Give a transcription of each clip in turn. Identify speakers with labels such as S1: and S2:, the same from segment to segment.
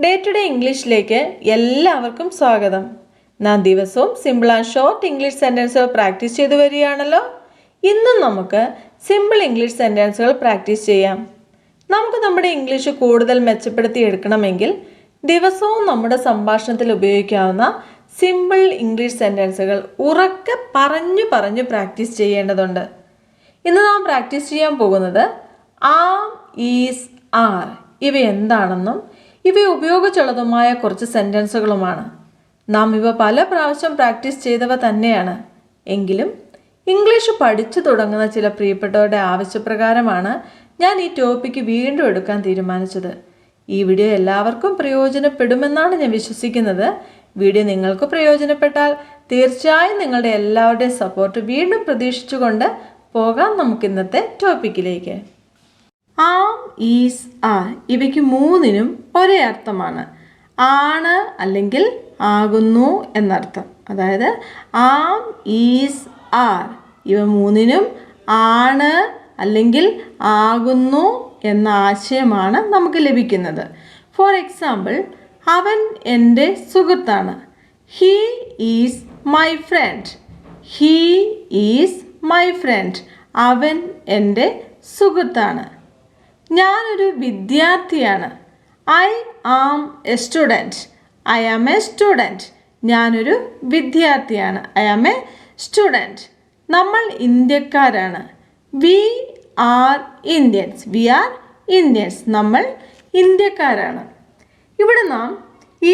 S1: Day to day ഇംഗ്ലീഷിലേക്ക് എല്ലാവർക്കും സ്വാഗതം. നാം ദിവസവും സിമ്പിൾ ആൻഡ് ഷോർട്ട് ഇംഗ്ലീഷ് സെൻറ്റൻസുകൾ പ്രാക്ടീസ് ചെയ്തു വരികയാണല്ലോ. ഇന്നും നമുക്ക് സിമ്പിൾ ഇംഗ്ലീഷ് സെൻറ്റൻസുകൾ പ്രാക്ടീസ് ചെയ്യാം. നമുക്ക് നമ്മുടെ ഇംഗ്ലീഷ് കൂടുതൽ മെച്ചപ്പെടുത്തി എടുക്കണമെങ്കിൽ ദിവസവും നമ്മുടെ സംഭാഷണത്തിൽ ഉപയോഗിക്കാവുന്ന സിമ്പിൾ ഇംഗ്ലീഷ് സെൻറ്റൻസുകൾ ഉറക്കെ പറഞ്ഞു പ്രാക്ടീസ് ചെയ്യേണ്ടതുണ്ട്. ഇന്ന് നാം പ്രാക്ടീസ് ചെയ്യാൻ പോകുന്നത് ആം, ഈസ്, ആർ ഇവ എന്താണെന്നും ഇവ ഉപയോഗിച്ചുള്ളതുമായ കുറച്ച് സെൻറ്റൻസുകളുമാണ്. നാം ഇവ പല പ്രാവശ്യം പ്രാക്ടീസ് ചെയ്തവ തന്നെയാണ്. എങ്കിലും ഇംഗ്ലീഷ് പഠിച്ചു തുടങ്ങുന്ന ചില പ്രിയപ്പെട്ടവരുടെ ആവശ്യപ്രകാരമാണ് ഞാൻ ഈ ടോപ്പിക്ക് വീണ്ടും എടുക്കാൻ തീരുമാനിച്ചത്. ഈ വീഡിയോ എല്ലാവർക്കും പ്രയോജനപ്പെടുമെന്നാണ് ഞാൻ വിശ്വസിക്കുന്നത്. വീഡിയോ നിങ്ങൾക്ക് പ്രയോജനപ്പെട്ടാൽ തീർച്ചയായും നിങ്ങളുടെ എല്ലാവരുടെയും സപ്പോർട്ട് വീണ്ടും പ്രതീക്ഷിച്ചുകൊണ്ട് പോകാം നമുക്ക് ഇന്നത്തെ ടോപ്പിക്കിലേക്ക്. ആം, ഈസ്, ആർ ഇവയ്ക്ക് മൂന്നിനും ഒരേ അർത്ഥമാണ്. ആണ് അല്ലെങ്കിൽ ആകുന്നു എന്നർത്ഥം. അതായത് ആം, ഈസ്, ആർ ഇവ മൂന്നിനും ആണ് അല്ലെങ്കിൽ ആകുന്നു എന്ന ആശയമാണ് നമുക്ക് ലഭിക്കുന്നത്. ഫോർ എക്സാമ്പിൾ, അവൻ എൻ്റെ സുഹൃത്താണ്. He is my friend. He is my friend. അവൻ എൻ്റെ സുഹൃത്താണ്. ഞാനൊരു വിദ്യാർത്ഥിയാണ്. I am a student. I am a student. ഞാനൊരു വിദ്യാർത്ഥിയാണ്. I am a student. നമ്മൾ ഇന്ത്യക്കാരാണ്. We are Indians. We are Indians. നമ്മൾ ഇന്ത്യക്കാരാണ്. ഇവിടെ നാം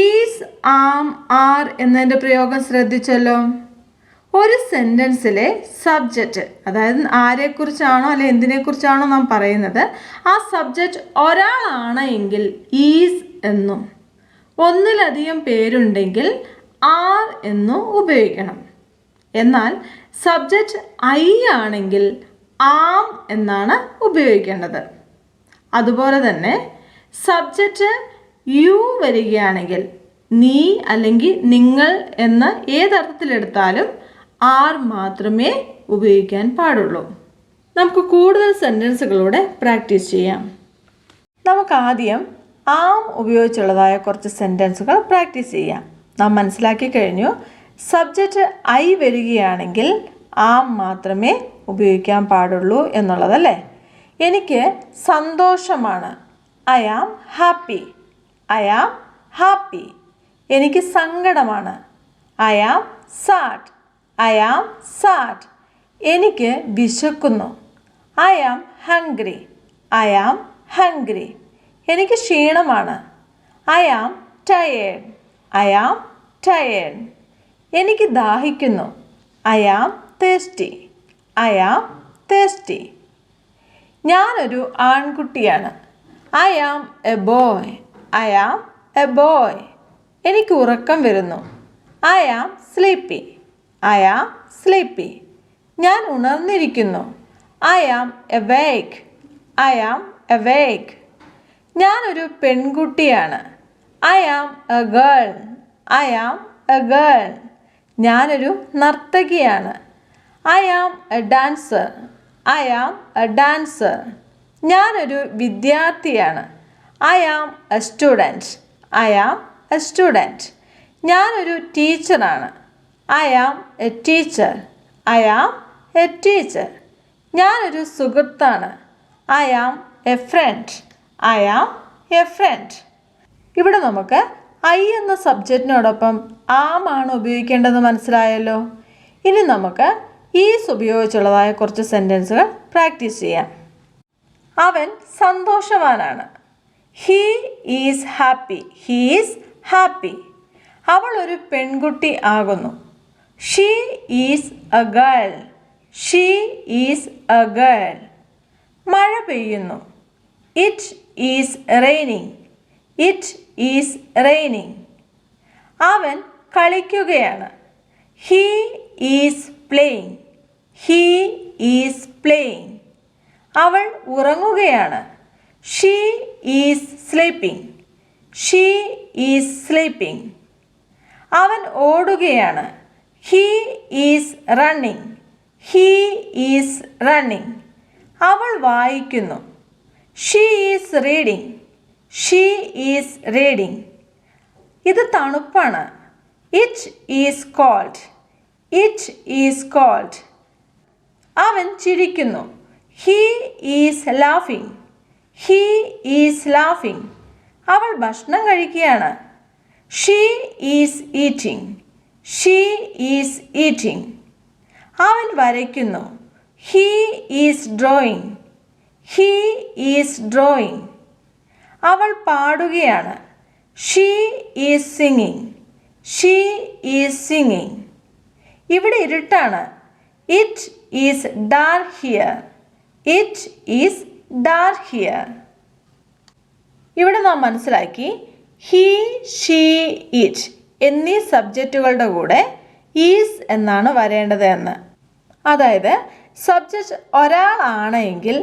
S1: ഈസ്, ആം, ആർ എന്നതിൻ്റെ പ്രയോഗം ശ്രദ്ധിച്ചല്ലോ. ഒരു സെൻറ്റൻസിലെ സബ്ജക്റ്റ്, അതായത് ആരെക്കുറിച്ചാണോ അല്ലെ എന്തിനെക്കുറിച്ചാണോ നാം പറയുന്നത്, ആ സബ്ജക്റ്റ് ഒരാളാണ് എങ്കിൽ ഈസ് എന്നും, ഒന്നിലധികം പേരുണ്ടെങ്കിൽ ആർ എന്നും ഉപയോഗിക്കണം. എന്നാൽ സബ്ജക്റ്റ് ഐ ആണെങ്കിൽ ആം എന്നാണ് ഉപയോഗിക്കേണ്ടത്. അതുപോലെ തന്നെ സബ്ജക്റ്റ് യു വരികയാണെങ്കിൽ നീ അല്ലെങ്കിൽ നിങ്ങൾ എന്ന് ഏതർത്ഥത്തിലെടുത്താലും ആർ മാത്രമേ ഉപയോഗിക്കാൻ പാടുള്ളൂ. നമുക്ക് കൂടുതൽ സെൻറ്റൻസുകളൂടെ പ്രാക്ടീസ് ചെയ്യാം. നമുക്ക് ആദ്യം ആം ഉപയോഗിച്ചുള്ളതായ കുറച്ച് സെൻറ്റൻസുകൾ പ്രാക്ടീസ് ചെയ്യാം. നാം മനസ്സിലാക്കി കഴിഞ്ഞു, സബ്ജക്റ്റ് ഐ വരികയാണെങ്കിൽ ആം മാത്രമേ ഉപയോഗിക്കാൻ പാടുള്ളൂ എന്നുള്ളതല്ലേ. എനിക്ക് സന്തോഷമാണ്. I am happy. I am happy. എനിക്ക് സങ്കടമാണ്. I am sad. I am sad. എനിക്ക് വിശക്കുന്നു. I am hungry. I am hungry. എനിക്ക് ക്ഷീണമാണ്. I am tired. I am tired. എനിക്ക് ദാഹിക്കുന്നു. I am thirsty. I am thirsty. ഞാനൊരു ആൺകുട്ടിയാണ്. I am a boy. I am a boy. എനിക്ക് ഉറക്കം വരുന്നു. I am sleepy. I am sleepy. ഞാൻ ഉണർന്നിരിക്കുന്നു. I am awake. I am awake. ഞാനൊരു പെൺകുട്ടിയാണ്. I am a girl. I am a girl. ഞാനൊരു നർത്തകിയാണ്. I am a dancer. I am a dancer. ഞാനൊരു വിദ്യാർത്ഥിയാണ്. I am a student. I am a student. ഞാനൊരു ടീച്ചറാണ്. I am a teacher. I am a teacher. ഞാനൊരു സുഹൃത്താണ്. I am a friend. I am a friend. ഇവിടെ നമുക്ക് I എന്ന സബ്ജക്റ്റിനോടൊപ്പം ആം ആണ് ഉപയോഗിക്കേണ്ടത് മനസ്സിലായല്ലോ. ഇനി നമുക്ക് ഈസ് ഉപയോഗിച്ചുള്ളതായ കുറച്ച് സെൻറ്റൻസുകൾ പ്രാക്ടീസ് ചെയ്യാം. അവൻ സന്തോഷവാനാണ്. He is happy. He is happy. അവൾ ഒരു പെൺകുട്ടി ആകുന്നു. She is a girl. She is a girl. മഴ പെയ്യുന്നു. It is raining. It is raining. അവൻ കളിക്കുകയാണ്. He is playing. He is playing. അവൾ ഉറങ്ങുകയാണ്. She is sleeping. She is sleeping. അവൻ ഓടുകയാണ്. He is running. He is running. അവൾ വായിക്കുന്നു. She is reading. She is reading. ഇത് തണുപ്പാണ്. It is cold. It is called. അവൻ ചിരിക്കുന്നു. ഹീ ഈസ് ലാഫിങ്. ഹീ ഈസ് ലാഫിങ്. അവൾ ഭക്ഷണം കഴിക്കുകയാണ്. She is eating. She is eating. അവൻ വരയ്ക്കുന്നു. He is drawing. He is drawing. അവൾ പാടുകയാണ്. She is singing. She is singing. ഇവിടെ ഇരുട്ടാണ്. It is dark here. It is dark here. ഇവിടെ നാം മനസ്സിലാക്കി ഹീ, ഷീ, ഇറ്റ് എന്നീ സബ്ജക്റ്റുകളുടെ കൂടെ ഈസ് എന്നാണ് വരേണ്ടത് എന്ന്. അതായത് സബ്ജക്റ്റ് ഒരാളാണെങ്കിൽ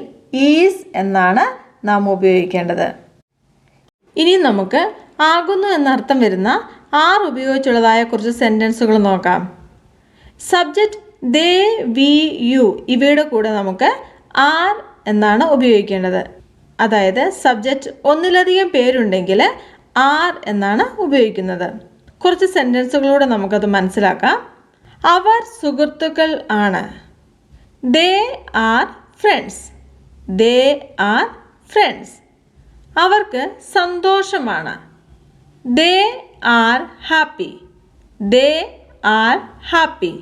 S1: ഈസ് എന്നാണ് നാം ഉപയോഗിക്കേണ്ടത്. ഇനി നമുക്ക് ആകുന്നു എന്നർത്ഥം വരുന്ന ആർ ഉപയോഗിച്ചുള്ളതായ കുറച്ച് സെൻറ്റൻസുകൾ നോക്കാം. സബ്ജക്റ്റ് ദേ, വി, യു ഇവയുടെ കൂടെ നമുക്ക് ആർ എന്നാണ് ഉപയോഗിക്കേണ്ടത്. അതായത് സബ്ജക്റ്റ് ഒന്നിലധികം പേരുണ്ടെങ്കിൽ ആർ എന്നാണ് ഉപയോഗിക്കുന്നത്. കുറച്ച് സെൻറ്റൻസുകളൂടെ നമുക്കത് മനസ്സിലാക്കാം. അവർ സുഹൃത്തുക്കൾ ആണ്. They are friends. They are friends. അവർക്ക് സന്തോഷമാണ്. They are happy. They are happy.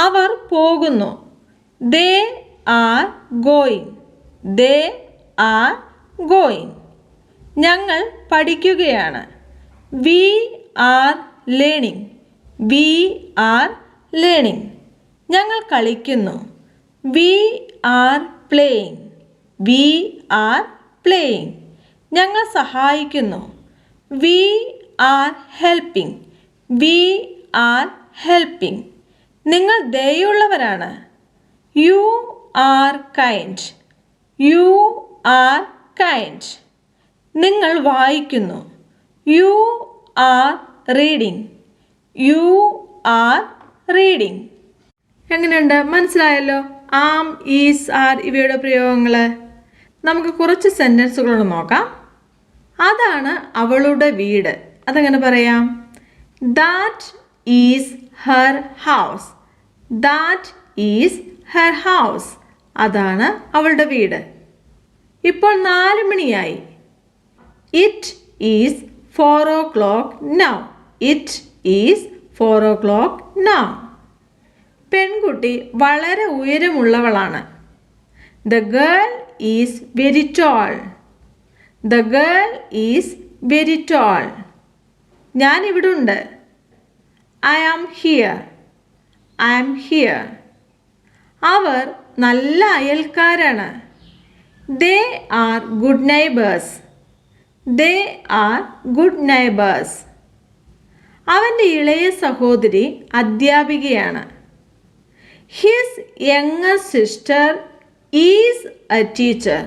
S1: അവർ പോകുന്നു. They are going. They are going. ഞങ്ങൾ പഠിക്കുകയാണ്. We are learning. We are learning. ഞങ്ങൾ കളിക്കുന്നു. We are playing. We are playing. ഞങ്ങൾ സഹായിക്കുന്നു. We are helping. We are helping. നിങ്ങൾ ദയുള്ളവരാണ്. You are kind. You are kind. നിങ്ങൾ വായിക്കുന്നു. You are reading. You are reading. എങ്ങനെയുണ്ട്? മനസ്സിലായല്ലോ ആം, ഈസ്, ആർ ഇവയുടെ പ്രയോഗങ്ങൾ. നമുക്ക് കുറച്ച് സെൻറ്റൻസുകൾ നോക്കാം. അതാണ് അവളുടെ വീട്. അതെങ്ങനെ പറയാം? That is Har house. That is Har house. അതാണ് അവളുടെ വീട്. ഇപ്പോൾ 4 മണിയായി. It is 4 o'clock now. It is 4 o'clock now. പെൺകുട്ടി വളരെ ഉയരമുള്ളവളാണ്. The girl is very tall. The girl is very tall. ഞാൻ ഇവിടുണ്ട്. I am here. I am here. അവർ നല്ല അയൽക്കാരാണ്. They are good neighbors. They are good neighbors. അവൻ്റെ ഇളയ സഹോദരി അധ്യാപികയാണ്. His younger sister is a teacher.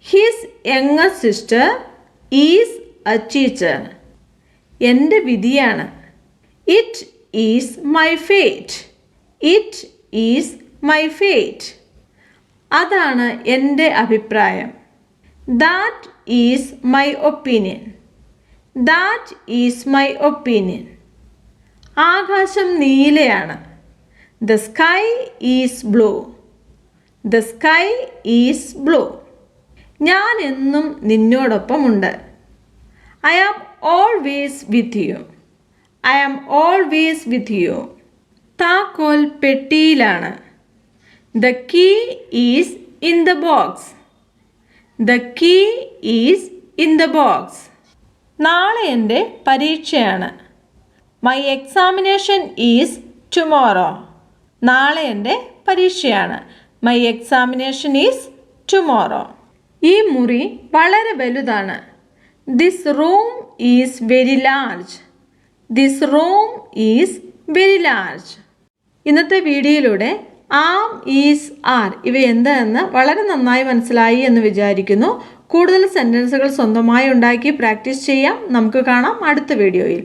S1: His younger sister is a teacher. എൻ്റെ വിധിയാണ്. It is my fate. It is my fate. അതാണ് എൻ്റെ അഭിപ്രായം. That is my opinion. That is my opinion. ആകാശം നീലയാണ്. The sky is blue. The sky is blue. ഞാൻ എന്നും നിന്നോടൊപ്പമുണ്ട്. I am always with you. I am always with you. താക്കോൽ പെട്ടിയിലാണ്. The key is in the box. The key is in the box. നാളെ എൻ്റെ പരീക്ഷയാണ്. My examination is tomorrow. നാളെ എൻ്റെ പരീക്ഷയാണ്. My examination is tomorrow. ഈ മുറി വളരെ വലുതാണ്. This room is very large. This room is very large. ഇന്നത്തെ വീഡിയോയിലൂടെ ആം, ഈസ്, ആർ ഇവ എന്താണെന്ന് വളരെ നന്നായി മനസ്സിലായി എന്ന് വിചാരിക്കുന്നു. കൂടുതൽ സെൻറ്റൻസുകൾ സ്വന്തമായി ഉണ്ടാക്കി പ്രാക്ടീസ് ചെയ്യാം. നമുക്ക് കാണാം അടുത്ത വീഡിയോയിൽ.